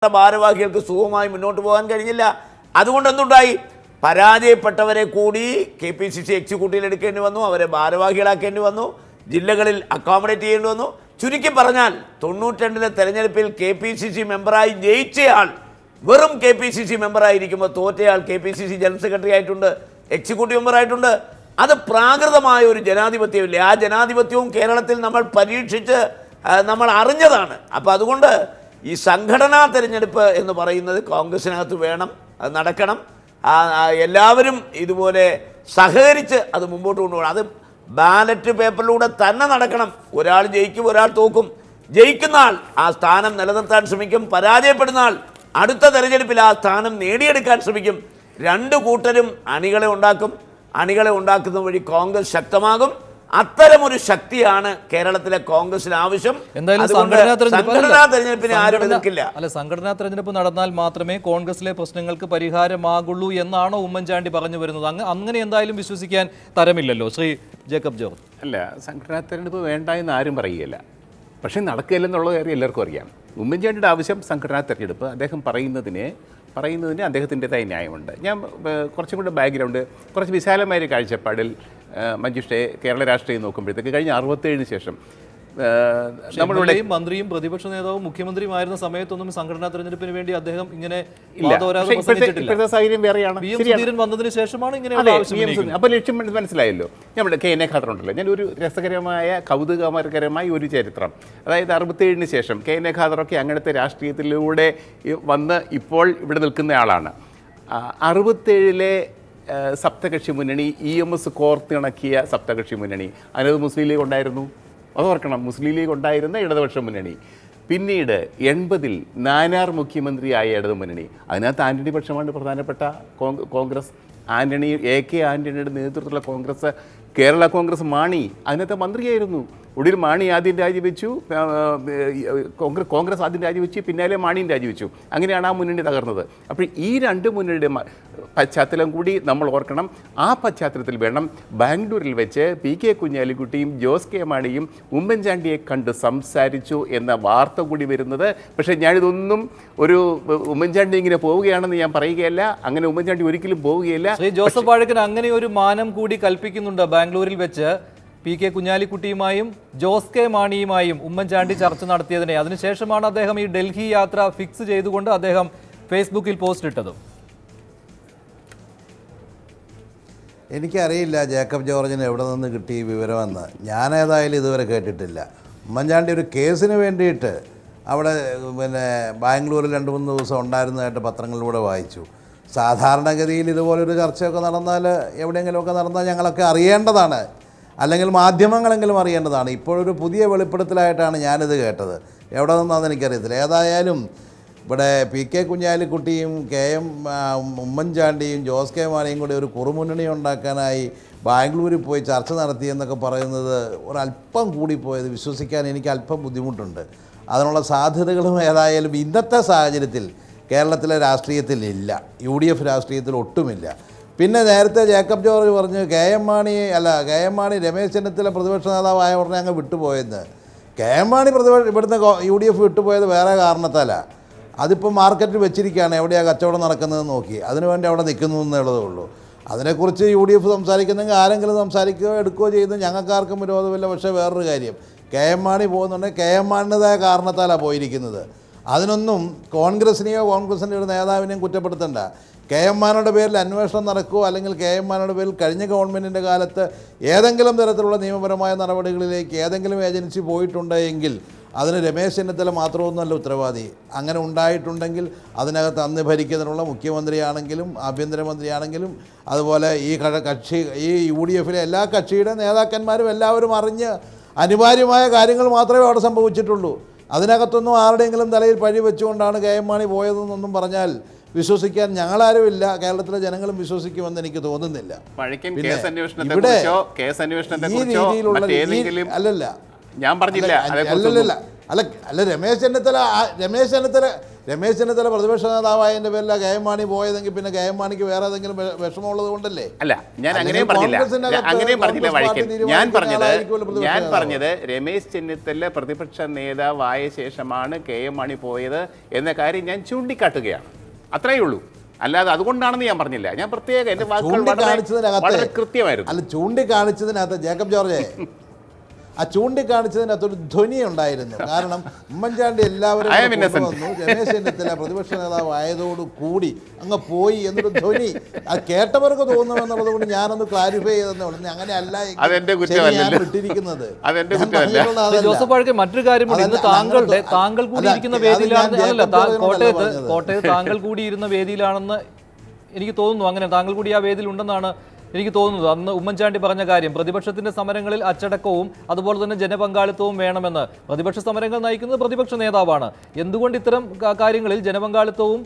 ഭാരവാഹികൾക്ക് സുഖമായി മുന്നോട്ട് പോകാൻ കഴിഞ്ഞില്ല. അതുകൊണ്ട് എന്തുണ്ടായി? പരാജയപ്പെട്ടവരെ കൂടി KPCC എക്സിക്യൂട്ടീവിൽ എടുക്കേണ്ടി വന്നു, അവരെ ഭാരവാഹികളാക്കേണ്ടി വന്നു, ജില്ലകളിൽ അക്കോമഡേറ്റ് ചെയ്യേണ്ടി വന്നു. ചുരുക്കി പറഞ്ഞാൽ 92-ലെ തെരഞ്ഞെടുപ്പിൽ KPCC മെമ്പറായി ജയിച്ചയാൾ വെറും KPCC മെമ്പറായിരിക്കുമ്പോൾ തോറ്റയാൾ KPCC ജനറൽ സെക്രട്ടറി ആയിട്ടുണ്ട്, എക്സിക്യൂട്ടീവ് മെമ്പറായിട്ടുണ്ട്. അത് പ്രാകൃതമായ ഒരു ജനാധിപത്യമില്ലേ? ആ ജനാധിപത്യവും കേരളത്തിൽ നമ്മൾ പരീക്ഷിച്ച് നമ്മൾ അറിഞ്ഞതാണ്. അപ്പോൾ അതുകൊണ്ട് ഈ സംഘടനാ തെരഞ്ഞെടുപ്പ് എന്ന് പറയുന്നത് കോൺഗ്രസിനകത്ത് വേണം, അത് നടക്കണം. എല്ലാവരും ഇതുപോലെ സഹകരിച്ച് അത് മുമ്പോട്ട് കൊണ്ടുപോകണം. അത് ബാലറ്റ് പേപ്പറിലൂടെ തന്നെ നടക്കണം. ഒരാൾ ജയിക്കും, ഒരാൾ തോക്കും. ജയിക്കുന്ന ആൾ ആ സ്ഥാനം നിലനിർത്താൻ ശ്രമിക്കും, പരാജയപ്പെടുന്ന ആൾ അടുത്ത തെരഞ്ഞെടുപ്പിൽ ആ സ്ഥാനം നേടിയെടുക്കാൻ ശ്രമിക്കും. രണ്ടു കൂട്ടരും അണികളെ ഉണ്ടാക്കും. അണികളെ ഉണ്ടാക്കുന്ന വഴി കോൺഗ്രസ് ശക്തമാകും. അത്തരമൊരു ശക്തിയാണ് കേരളത്തിലെ കോൺഗ്രസിന് ആവശ്യം. സംഘടനാ തെരഞ്ഞെടുപ്പിനെ ആരും എതിർക്കില്ല. സംഘടനാ തെരഞ്ഞെടുപ്പ് നടന്നാൽ മാത്രമേ കോൺഗ്രസിലെ പ്രശ്നങ്ങൾക്ക് പരിഹാരമാകുള്ളൂ എന്നാണോ ഉമ്മൻചാണ്ടി പറഞ്ഞു വരുന്നത്? അങ്ങനെ എന്തായാലും വിശ്വസിക്കാൻ തരമില്ലല്ലോ ശ്രീ ജേക്കബ് ജോർജ്. അല്ല, സംഘടനാ തെരഞ്ഞെടുപ്പ് വേണ്ട എന്ന് ആരും പറയുകയില്ല. പക്ഷേ നടക്കില്ലെന്നുള്ള കാര്യം എല്ലാവർക്കും അറിയാം. ഉമ്മൻചാണ്ടിയുടെ ആവശ്യം സംഘടനാ തെരഞ്ഞെടുപ്പ്. അദ്ദേഹം പറയുന്നതിന് അദ്ദേഹത്തിൻ്റെതായ ന്യായമുണ്ട്. ഞാൻ കുറച്ചും കൂടെ ബാക്ക്ഗ്രൗണ്ട്, കുറച്ച് വിശാലമായ ഒരു കാഴ്ചപ്പാടിൽ മഞ്ജുഷയെ കേരള രാഷ്ട്രീയം നോക്കുമ്പോഴത്തേക്ക് കഴിഞ്ഞ 67 ശേഷം നമ്മളുടെ മന്ത്രിയും പ്രതിപക്ഷ നേതാവും മുഖ്യമന്ത്രിയുമായിരുന്ന സമയത്തൊന്നും സംഘടനാ തെരഞ്ഞെടുപ്പിന് വേണ്ടി അദ്ദേഹം ഇങ്ങനെ സാഹചര്യം വേറെയാണ്. വന്നതിന് ശേഷമാണ് ഇങ്ങനെ. അപ്പോൾ ലക്ഷ്യം മനസ്സിലായല്ലോ. നമ്മുടെ KN ഖാദർ ഉണ്ടല്ലോ, ഞാൻ ഒരു രസകരമായ കൗതുകകരമായ ഒരു ചരിത്രം, അതായത് 67 ശേഷം KN ഖാദറൊക്കെ അങ്ങനത്തെ രാഷ്ട്രീയത്തിലൂടെ വന്ന് ഇപ്പോൾ ഇവിടെ നിൽക്കുന്ന ആളാണ്. 67-ലെ സപ്തകക്ഷി മുന്നണി, EMS കോർത്തിണക്കിയ സപ്തകക്ഷി മുന്നണി, അതിനകത്ത് മുസ്ലിം ലീഗ് ഉണ്ടായിരുന്നു. അതോർക്കണം, മുസ്ലിം ലീഗ് ഉണ്ടായിരുന്ന ഇടതുപക്ഷ മുന്നണി. പിന്നീട് 80-ൽ നാനാർ മുഖ്യമന്ത്രിയായ ഇടതു മുന്നണി, അതിനകത്ത് ആൻ്റണി പക്ഷമാണ് പ്രധാനപ്പെട്ട കോൺഗ്രസ്. AK ആൻ്റണിയുടെ നേതൃത്വത്തിലുള്ള കോൺഗ്രസ്, കേരള കോൺഗ്രസ്, മാണി അതിനകത്ത് മന്ത്രിയായിരുന്നു. ഒടുവിൽ മാണി ആദ്യം രാജിവെച്ചു, കോൺഗ്രസ് ആദ്യം രാജിവെച്ചു, പിന്നാലെ മാണിയും രാജിവെച്ചു. അങ്ങനെയാണ് ആ മുന്നണി തകർന്നത്. അപ്പോൾ ഈ രണ്ട് മുന്നണിയുടെ പശ്ചാത്തലം കൂടി നമ്മൾ ഓർക്കണം. ആ പശ്ചാത്തലത്തിൽ വേണം ബാംഗ്ലൂരിൽ വെച്ച് PK കുഞ്ഞാലിക്കുട്ടിയും ജോസ് കെ മാണിയും ഉമ്മൻചാണ്ടിയെ കണ്ട് സംസാരിച്ചു എന്ന വാർത്ത കൂടി വരുന്നത്. പക്ഷേ ഞാനിതൊന്നും ഒരു ഉമ്മൻചാണ്ടി ഇങ്ങനെ പോവുകയാണെന്ന് ഞാൻ പറയുകയല്ല. അങ്ങനെ ഉമ്മൻചാണ്ടി ഒരിക്കലും പോവുകയില്ല. ശ്രീ ജോസഫ് വാഴക്കൻ അങ്ങനെ ഒരു മാനം കൂടി കൽപ്പിക്കുന്നുണ്ട്. ബാംഗ്ലൂരിൽ വെച്ച് PK കുഞ്ഞാലിക്കുട്ടിയുമായും ജോസ് കെ മാണിയുമായും ഉമ്മൻചാണ്ടി ചർച്ച നടത്തിയതിനെ അതിനുശേഷമാണ് അദ്ദേഹം ഈ ഡൽഹി യാത്ര ഫിക്സ് ചെയ്തുകൊണ്ട് അദ്ദേഹം ഫേസ്ബുക്കിൽ പോസ്റ്റ് ഇട്ടതും. എനിക്കറിയില്ല ജേക്കബ് ജോർജിന് എവിടെ നിന്ന് കിട്ടി ഈ വിവരമെന്ന്. ഞാനേതായാലും ഇതുവരെ കേട്ടിട്ടില്ല. ഉമ്മൻചാണ്ടി ഒരു കേസിന് വേണ്ടിയിട്ട് അവിടെ ബാംഗ്ലൂരിൽ 2-3 ദിവസം ഉണ്ടായിരുന്നതായിട്ട് പത്രങ്ങളിലൂടെ വായിച്ചു. സാധാരണഗതിയിൽ ഇതുപോലൊരു ചർച്ചയൊക്കെ നടന്നാൽ, എവിടെയെങ്കിലുമൊക്കെ നടന്നാൽ ഞങ്ങളൊക്കെ അറിയേണ്ടതാണ്, അല്ലെങ്കിൽ മാധ്യമങ്ങളെങ്കിലും അറിയേണ്ടതാണ്. ഇപ്പോഴൊരു പുതിയ വെളിപ്പെടുത്തലായിട്ടാണ് ഞാനിത് കേട്ടത്. എവിടെ നിന്നാണെന്ന് എനിക്കറിയത്തില്ല. ഏതായാലും ഇവിടെ PK കുഞ്ഞാലിക്കുട്ടിയും ഉമ്മൻചാണ്ടിയും ജോസ് കെ മാണിയും കൂടി ഒരു കുറുമുന്നണി ഉണ്ടാക്കാനായി ബാംഗ്ലൂരിൽ പോയി ചർച്ച നടത്തിയെന്നൊക്കെ പറയുന്നത് ഒരല്പം കൂടിപ്പോയത് വിശ്വസിക്കാൻ എനിക്ക് അല്പം ബുദ്ധിമുട്ടുണ്ട്. അതിനുള്ള സാധ്യതകളും ഏതായാലും ഇന്നത്തെ സാഹചര്യത്തിൽ കേരളത്തിലെ രാഷ്ട്രീയത്തിൽ ഇല്ല, UDF രാഷ്ട്രീയത്തിൽ ഒട്ടുമില്ല. പിന്നെ നേരത്തെ ജേക്കബ് ജോർജ് പറഞ്ഞു KM മാണി രമേശ് ചെന്നിത്തല പ്രതിപക്ഷ നേതാവായ ഉടനെ അങ്ങ് വിട്ടുപോയെന്ന്. KM മാണി ഇവിടുന്ന് UDF വിട്ടുപോയത് വേറെ കാരണത്താലാണ്. അതിപ്പോൾ മാർക്കറ്റിൽ വെച്ചിരിക്കുകയാണ്, എവിടെയാണ് കച്ചവടം നടക്കുന്നതെന്ന് നോക്കി, അതിനുവേണ്ടി അവിടെ നിൽക്കുന്നു എന്നുള്ളതേ ഉള്ളൂ. അതിനെക്കുറിച്ച് UDF സംസാരിക്കുന്നെങ്കിൽ ആരെങ്കിലും സംസാരിക്കുകയോ എടുക്കുകയോ ചെയ്യുന്നത് ഞങ്ങൾക്കാർക്കും വിരോധമില്ല. പക്ഷേ വേറൊരു കാര്യം, KM മാണി പോകുന്നുണ്ടെങ്കിൽ KM മാണിൻ്റെതായ കാരണത്താലാണ് പോയിരിക്കുന്നത്. അതിനൊന്നും കോൺഗ്രസിനെയോ കോൺഗ്രസിൻ്റെ ഒരു നേതാവിനെയും കുറ്റപ്പെടുത്തണ്ട. KM മാണിയുടെ പേരിൽ അന്വേഷണം നടക്കുകയോ അല്ലെങ്കിൽ KM മാണിയുടെ പേരിൽ കഴിഞ്ഞ ഗവൺമെൻറ്റിൻ്റെ കാലത്ത് ഏതെങ്കിലും തരത്തിലുള്ള നിയമപരമായ നടപടികളിലേക്ക് ഏതെങ്കിലും ഏജൻസി പോയിട്ടുണ്ടെങ്കിൽ അതിന് രമേശ് ചെന്നിത്തല മാത്രമൊന്നുമല്ല ഉത്തരവാദി. അങ്ങനെ ഉണ്ടായിട്ടുണ്ടെങ്കിൽ അതിനകത്ത് അന്ന് ഭരിക്കുന്നതിനുള്ള മുഖ്യമന്ത്രിയാണെങ്കിലും ആഭ്യന്തരമന്ത്രിയാണെങ്കിലും അതുപോലെ ഈ UDFിലെ എല്ലാ കക്ഷിയുടെ നേതാക്കന്മാരും എല്ലാവരും അറിഞ്ഞ് അനിവാര്യമായ കാര്യങ്ങൾ മാത്രമേ അവിടെ സംഭവിച്ചിട്ടുള്ളൂ. അതിനകത്തൊന്നും ആരുടെയെങ്കിലും തലയിൽ പഴി വെച്ചുകൊണ്ടാണ് KM മാണി പോയതെന്നൊന്നും പറഞ്ഞാൽ വിശ്വസിക്കാൻ ഞങ്ങളാരുമില്ല, കേരളത്തിലെ ജനങ്ങളും വിശ്വസിക്കുമെന്ന് എനിക്ക് തോന്നുന്നില്ല. ഞാൻ പറഞ്ഞില്ല. അല്ല രമേശ് ചെന്നിത്തല രമേശ് ചെന്നിത്തല പ്രതിപക്ഷ നേതാവായതിൻ്റെ പേരിൽ കെ എം മാണി പോയതെങ്കിൽ പിന്നെ കെ എം മാണിക്ക് വേറെ ഏതെങ്കിലും വിഷമമുള്ളത് കൊണ്ടല്ലേ? അല്ല, ഞാൻ അങ്ങനെയും പറഞ്ഞില്ല വഴിക്കൻ. ഞാൻ പറഞ്ഞത് രമേശ് ചെന്നിത്തല പ്രതിപക്ഷ നേതാവായ ശേഷമാണ് കെ എം മാണി പോയത് എന്ന കാര്യം ഞാൻ ചൂണ്ടിക്കാട്ടുകയാണ്. അത്രയേ ഉള്ളൂ. അല്ലാതെ അതുകൊണ്ടാണെന്ന് ഞാൻ പറഞ്ഞില്ല. ഞാൻ പ്രത്യേകം എൻ്റെ വാക്കുകൾ വളരെ കൃത്യമായിരുന്നു. അല്ല, ചൂണ്ടിക്കാണിച്ചതിനകത്ത് ജേക്കബ് ജോർജ് ആ ചൂണ്ടിക്കാണിച്ചതിനകത്ത് ഒരു ധ്വനി ഉണ്ടായിരുന്നു. കാരണം ഉമ്മൻചാണ്ടി എല്ലാവരും വന്നു, രമേശ് ചെന്നിത്തല പ്രതിപക്ഷ നേതാവ് ആയതോടുകൂടി അങ്ങ് പോയി എന്നൊരു ധ്വനി അത് കേട്ടവർക്ക് തോന്നുമെന്നുള്ളത് കൊണ്ട് ഞാനൊന്ന് ക്ലാരിഫൈ ചെയ്തെന്നേ ഉള്ളൂ. അങ്ങനെയല്ല ഇട്ടിരിക്കുന്നത്. ജോസഫ് വാഴക്കൻ, മറ്റൊരു കാര്യമുണ്ട്. ഇന്ന് താങ്കൾ കൂടിയിരിക്കുന്ന വേദിയിലാണ്, കോട്ടയത്ത് താങ്കൾ കൂടിയിരുന്ന വേദിയിലാണെന്ന് എനിക്ക് തോന്നുന്നു. അങ്ങനെ താങ്കൾ കൂടി ആ വേദിയിൽ ഉണ്ടെന്നാണ് എനിക്ക് തോന്നുന്നത്. അന്ന് ഉമ്മൻചാണ്ടി പറഞ്ഞ കാര്യം പ്രതിപക്ഷത്തിന്റെ സമരങ്ങളിൽ അച്ചടക്കവും അതുപോലെ തന്നെ ജനപങ്കാളിത്തവും വേണമെന്ന്. പ്രതിപക്ഷ സമരങ്ങൾ നയിക്കുന്നത് പ്രതിപക്ഷ നേതാവാണ്. എന്തുകൊണ്ട് ഇത്തരം കാര്യങ്ങളിൽ ജനപങ്കാളിത്തവും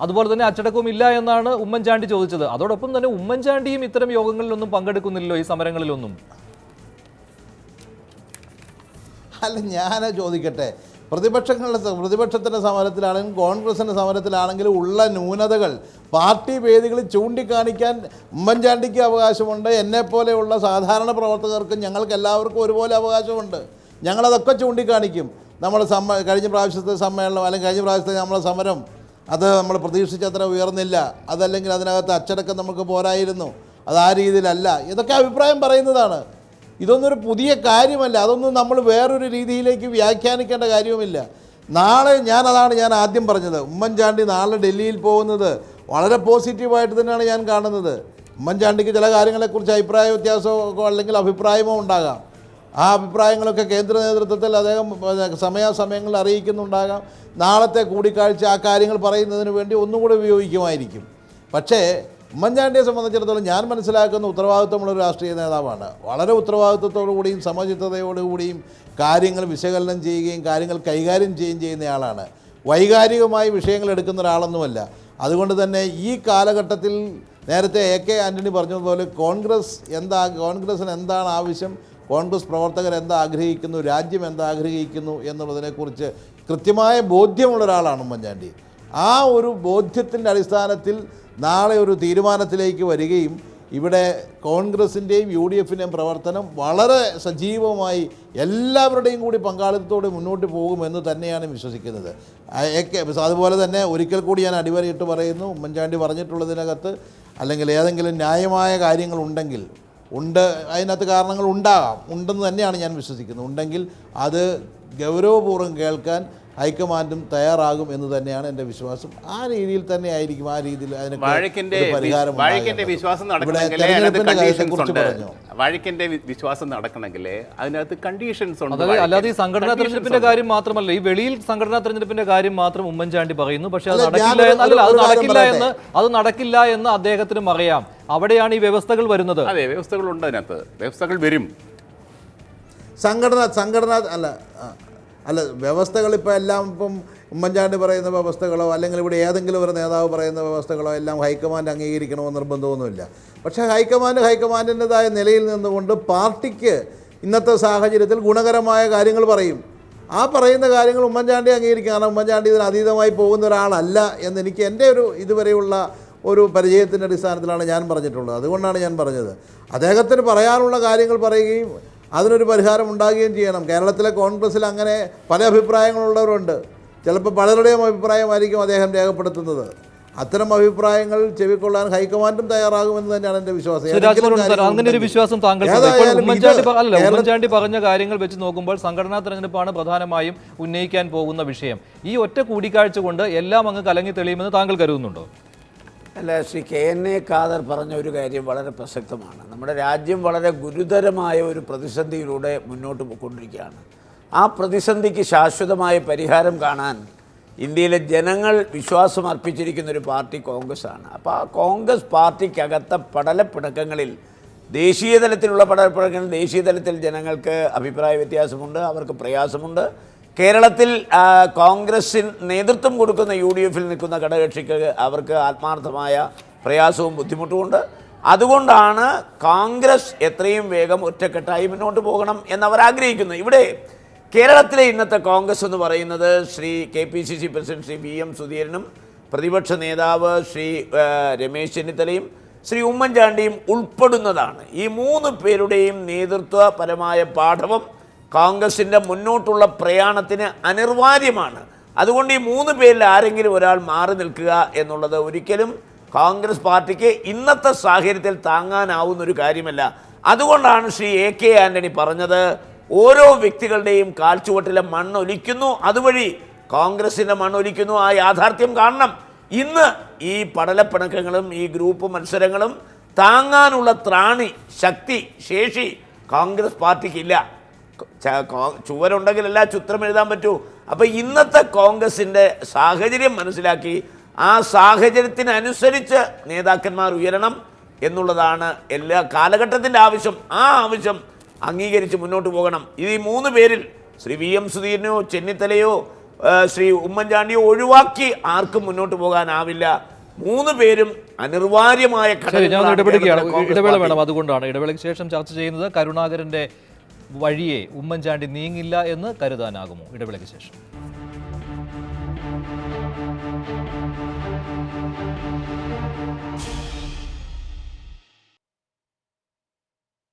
അതുപോലെ തന്നെ അച്ചടക്കവും ഇല്ല എന്നാണ് ഉമ്മൻചാണ്ടി ചോദിച്ചത്. അതോടൊപ്പം തന്നെ ഉമ്മൻചാണ്ടിയും ഇത്തരം യോഗങ്ങളിലൊന്നും പങ്കെടുക്കുന്നില്ലല്ലോ, ഈ സമരങ്ങളിലൊന്നും. അല്ല, ഞാൻ ചോദിക്കട്ടെ, പ്രതിപക്ഷത്തിൻ്റെ സമരത്തിലാണെങ്കിലും കോൺഗ്രസിൻ്റെ സമരത്തിലാണെങ്കിലും ഉള്ള ന്യൂനതകൾ പാർട്ടി വേദികളിൽ ചൂണ്ടിക്കാണിക്കാൻ ഉമ്മൻചാണ്ടിക്ക് അവകാശമുണ്ട്. എന്നെപ്പോലെയുള്ള സാധാരണ പ്രവർത്തകർക്കും ഞങ്ങൾക്ക് എല്ലാവർക്കും ഒരുപോലെ അവകാശമുണ്ട്. ഞങ്ങളതൊക്കെ ചൂണ്ടിക്കാണിക്കും. നമ്മൾ കഴിഞ്ഞ പ്രാവശ്യത്തെ സമ്മേളനം അല്ലെങ്കിൽ കഴിഞ്ഞ പ്രാവശ്യത്തെ നമ്മളെ സമരം അത് നമ്മൾ പ്രതീക്ഷിച്ചത്ര ഉയർന്നില്ല, അതല്ലെങ്കിൽ അതിനകത്ത് അച്ചടക്കം നമുക്ക് പോരായിരുന്നു, അത് ആ രീതിയിലല്ല, ഇതൊക്കെ അഭിപ്രായം പറയുന്നതാണ്. ഇതൊന്നൊരു പുതിയ കാര്യമല്ല. അതൊന്നും നമ്മൾ വേറൊരു രീതിയിലേക്ക് വ്യാഖ്യാനിക്കേണ്ട കാര്യവുമില്ല. നാളെ ഞാൻ ആദ്യം പറഞ്ഞത്, ഉമ്മൻചാണ്ടി നാളെ ഡൽഹിയിൽ പോകുന്നത് വളരെ പോസിറ്റീവായിട്ട് തന്നെയാണ് ഞാൻ കാണുന്നത്. ഉമ്മൻചാണ്ടിക്ക് ചില കാര്യങ്ങളെക്കുറിച്ച് അഭിപ്രായ വ്യത്യാസമോ അല്ലെങ്കിൽ അഭിപ്രായമോ ഉണ്ടാകാം. ആ അഭിപ്രായങ്ങളൊക്കെ കേന്ദ്ര നേതൃത്വത്തിൽ അദ്ദേഹം സമയാസമയങ്ങളിൽ അറിയിക്കുന്നുണ്ടാകാം. നാളത്തെ കൂടിക്കാഴ്ച ആ കാര്യങ്ങൾ പറയുന്നതിന് വേണ്ടി ഒന്നുകൂടി ഉപയോഗിക്കുമായിരിക്കും. പക്ഷേ ഉമ്മൻചാണ്ടിയെ സംബന്ധിച്ചിടത്തോളം ഞാൻ മനസ്സിലാക്കുന്ന ഉത്തരവാദിത്വമുള്ളൊരു രാഷ്ട്രീയ നേതാവാണ്. വളരെ ഉത്തരവാദിത്വത്തോടുകൂടിയും സമചിത്തതയോടുകൂടിയും കാര്യങ്ങൾ വിശകലനം ചെയ്യുകയും കാര്യങ്ങൾ കൈകാര്യം ചെയ്യുന്നയാളാണ്. വൈകാരികമായി വിഷയങ്ങൾ എടുക്കുന്ന ഒരാളൊന്നുമല്ല. അതുകൊണ്ട് തന്നെ ഈ കാലഘട്ടത്തിൽ നേരത്തെ AK ആൻ്റണി പറഞ്ഞതുപോലെ കോൺഗ്രസിന് എന്താണ് ആവശ്യം, കോൺഗ്രസ് പ്രവർത്തകർ എന്താ ആഗ്രഹിക്കുന്നു, രാജ്യം എന്താ ആഗ്രഹിക്കുന്നു എന്നുള്ളതിനെക്കുറിച്ച് കൃത്യമായ ബോധ്യമുള്ള ഒരാളാണ് ഉമ്മൻചാണ്ടി. ആ ഒരു ബോധ്യത്തിൻ്റെ അടിസ്ഥാനത്തിൽ നാളെ ഒരു തീരുമാനത്തിലേക്ക് വരികയും ഇവിടെ കോൺഗ്രസിൻ്റെയും UDFൻ്റെയും പ്രവർത്തനം വളരെ സജീവമായി എല്ലാവരുടെയും കൂടി പങ്കാളിത്തത്തോടെ മുന്നോട്ട് പോകുമെന്ന് തന്നെയാണ് വിശ്വസിക്കുന്നത്. അതുപോലെ തന്നെ ഒരിക്കൽ കൂടി ഞാൻ അടിവരയിട്ട് പറയുന്നു, ഉമ്മൻചാണ്ടി പറഞ്ഞിട്ടുള്ളതിനകത്ത് അല്ലെങ്കിൽ ഏതെങ്കിലും ന്യായമായ കാര്യങ്ങളുണ്ടെങ്കിൽ അതിനകത്ത് കാരണങ്ങൾ ഉണ്ടെന്ന് തന്നെയാണ് ഞാൻ വിശ്വസിക്കുന്നത്. ഉണ്ടെങ്കിൽ അത് ഗൗരവപൂർവ്വം കേൾക്കാൻ ഹൈക്കമാൻഡും തയ്യാറാകും എന്ന് തന്നെയാണ് എൻ്റെ വിശ്വാസം. ആ രീതിയിൽ തന്നെ ആയിരിക്കും, ആ രീതിയിൽ വാഴക്കൻ്റെ വിശ്വാസം നടക്കണമെങ്കിൽ അതിനകത്ത് കണ്ടീഷൻസ് ഉണ്ട്. അല്ലാതെ ഈ സംഘടനാ തെരഞ്ഞെടുപ്പിന്റെ കാര്യം മാത്രമല്ല, ഈ വെളിയിൽ സംഘടനാ തെരഞ്ഞെടുപ്പിന്റെ കാര്യം മാത്രം ഉമ്മൻചാണ്ടി പറയുന്നു. പക്ഷെ അത് നടക്കില്ല എന്ന് അദ്ദേഹത്തിനും അറിയാം. അവിടെയാണ് ഈ വ്യവസ്ഥകൾ വരുന്നത്. അതെ, വ്യവസ്ഥകളുണ്ട്, അതിനകത്ത് വ്യവസ്ഥകൾ വരും. അല്ല വ്യവസ്ഥകൾ ഇപ്പോൾ എല്ലാം ഇപ്പം ഉമ്മൻചാണ്ടി പറയുന്ന വ്യവസ്ഥകളോ അല്ലെങ്കിൽ ഇവിടെ ഏതെങ്കിലും ഒരു നേതാവ് പറയുന്ന വ്യവസ്ഥകളോ എല്ലാം ഹൈക്കമാൻഡ് അംഗീകരിക്കണമെന്ന് നിർബന്ധമൊന്നുമില്ല. പക്ഷേ ഹൈക്കമാൻഡിൻ്റെതായ നിലയിൽ നിന്നുകൊണ്ട് പാർട്ടിക്ക് ഇന്നത്തെ സാഹചര്യത്തിൽ ഗുണകരമായ കാര്യങ്ങൾ പറയും. ആ പറയുന്ന കാര്യങ്ങൾ ഉമ്മൻചാണ്ടി അംഗീകരിക്കും. കാരണം ഉമ്മൻചാണ്ടി ഇതിന് അതീതമായി പോകുന്ന ഒരാളല്ല എന്നെനിക്ക് എൻ്റെ ഇതുവരെയുള്ള ഒരു പരിചയത്തിൻ്റെ അടിസ്ഥാനത്തിലാണ് ഞാൻ പറഞ്ഞിട്ടുള്ളത്. അതുകൊണ്ടാണ് ഞാൻ പറഞ്ഞത്, അദ്ദേഹത്തിന് പറയാനുള്ള കാര്യങ്ങൾ പറയുകയും അതിനൊരു പരിഹാരം ഉണ്ടാകുകയും ചെയ്യണം. കേരളത്തിലെ കോൺഗ്രസ്സിൽ അങ്ങനെ പല അഭിപ്രായങ്ങളുള്ളവരുണ്ട്. ചിലപ്പോൾ പലരുടെയും അഭിപ്രായമായിരിക്കും അദ്ദേഹം രേഖപ്പെടുത്തുന്നത്. അത്തരം അഭിപ്രായങ്ങൾ ചെവിക്കൊള്ളാൻ ഹൈക്കമാൻഡും തയ്യാറാകുമെന്ന് തന്നെയാണ് എൻ്റെ വിശ്വാസം. അങ്ങനെ ഒരു വിശ്വാസം ഉമ്മൻചാണ്ടി പറഞ്ഞ കാര്യങ്ങൾ വെച്ച് നോക്കുമ്പോൾ സംഘടനാ തെരഞ്ഞെടുപ്പാണ് പ്രധാനമായും ഉന്നയിക്കാൻ പോകുന്ന വിഷയം. ഈ ഒറ്റ കൂടിക്കാഴ്ച കൊണ്ട് എല്ലാം അങ്ങ് കലങ്ങി തെളിയുമെന്ന് താങ്കൾ കരുതുന്നുണ്ടോ? അല്ല, ശ്രീ KNA ഖാദർ പറഞ്ഞ ഒരു കാര്യം വളരെ പ്രസക്തമാണ്. നമ്മുടെ രാജ്യം വളരെ ഗുരുതരമായ ഒരു പ്രതിസന്ധിയിലൂടെ മുന്നോട്ട് പോയിക്കൊണ്ടിരിക്കുകയാണ്. ആ പ്രതിസന്ധിക്ക് ശാശ്വതമായ പരിഹാരം കാണാൻ ഇന്ത്യയിലെ ജനങ്ങൾ വിശ്വാസം അർപ്പിച്ചിരിക്കുന്ന ഒരു പാർട്ടി കോൺഗ്രസ്സാണ്. അപ്പോൾ ആ കോൺഗ്രസ് പാർട്ടിക്കകത്ത പടലപ്പിണക്കങ്ങളിൽ ദേശീയ തലത്തിലുള്ള പടലപ്പിണക്കങ്ങളിൽ ദേശീയ തലത്തിൽ ജനങ്ങൾക്ക് അഭിപ്രായ വ്യത്യാസമുണ്ട്, അവർക്ക് പ്രയാസമുണ്ട്. കേരളത്തിൽ കോൺഗ്രസിന് നേതൃത്വം കൊടുക്കുന്ന UDFിൽ നിൽക്കുന്ന ഘടകകക്ഷിക്ക് അവർക്ക് ആത്മാർത്ഥമായ പ്രയാസവും ബുദ്ധിമുട്ടുമുണ്ട്. അതുകൊണ്ടാണ് കോൺഗ്രസ് എത്രയും വേഗം ഒറ്റക്കെട്ടായി മുന്നോട്ട് പോകണം എന്നവർ ആഗ്രഹിക്കുന്നത്. ഇവിടെ കേരളത്തിലെ ഇന്നത്തെ കോൺഗ്രസ് എന്ന് പറയുന്നത് Shri KPCC president Shri VM സുധീരനും പ്രതിപക്ഷ നേതാവ് ശ്രീ രമേശ് ചെന്നിത്തലയും ശ്രീ ഉമ്മൻചാണ്ടിയും ഉൾപ്പെടുന്നതാണ്. ഈ 3 പേരുടെയും നേതൃത്വപരമായ പാഠവം കോൺഗ്രസിൻ്റെ മുന്നോട്ടുള്ള പ്രയാണത്തിന് അനിവാര്യമാണ്. അതുകൊണ്ട് ഈ 3 പേരിൽ ആരെങ്കിലും ഒരാൾ മാറി നിൽക്കുക എന്നുള്ളത് ഒരിക്കലും കോൺഗ്രസ് പാർട്ടിക്ക് ഇന്നത്തെ സാഹചര്യത്തിൽ താങ്ങാനാവുന്നൊരു കാര്യമല്ല. അതുകൊണ്ടാണ് ശ്രീ AK ആൻ്റണി പറഞ്ഞത്, ഓരോ വ്യക്തികളുടെയും കാൽച്ചുവട്ടിലെ മണ്ണൊലിക്കുന്നു, അതുവഴി കോൺഗ്രസിൻ്റെ മണ്ണൊലിക്കുന്നു. ആ യാഥാർത്ഥ്യം കാണണം. ഇന്ന് ഈ പടലപ്പിണക്കങ്ങളും ഈ ഗ്രൂപ്പ് മത്സരങ്ങളും താങ്ങാനുള്ള ത്രാണി, ശക്തി, ശേഷി കോൺഗ്രസ് പാർട്ടിക്കില്ല. ചുവരുണ്ടെങ്കിലല്ല ചിത്രം എഴുതാൻ പറ്റൂ. അപ്പോൾ ഇന്നത്തെ കോൺഗ്രസിൻ്റെ സാഹചര്യം മനസ്സിലാക്കി ആ സാഹചര്യത്തിനനുസരിച്ച് നേതാക്കന്മാർ ഉയരണം എന്നുള്ളതാണ് എല്ലാ കാലഘട്ടത്തിൻ്റെ ആവശ്യം. ആ ആവശ്യം അംഗീകരിച്ച് മുന്നോട്ട് പോകണം. ഇത് ഈ 3 പേരിൽ ശ്രീ VM സുധീരനോ ചെന്നിത്തലയോ ശ്രീ ഉമ്മൻചാണ്ടിയോ ഒഴിവാക്കി ആർക്കും മുന്നോട്ട് പോകാനാവില്ല. 3 പേരും അനിവാര്യമായ ഇടവേള വേണം. അതുകൊണ്ടാണ് ഇടവേളയ്ക്ക് ശേഷം ചർച്ച ചെയ്യുന്നത്. കരുണാകരന്റെ വഴിയെ ഉമ്മൻചാണ്ടി നീങ്ങില്ല എന്ന് കരുതാനാകുമോ? ഇടവേളയ്ക്ക് ശേഷം.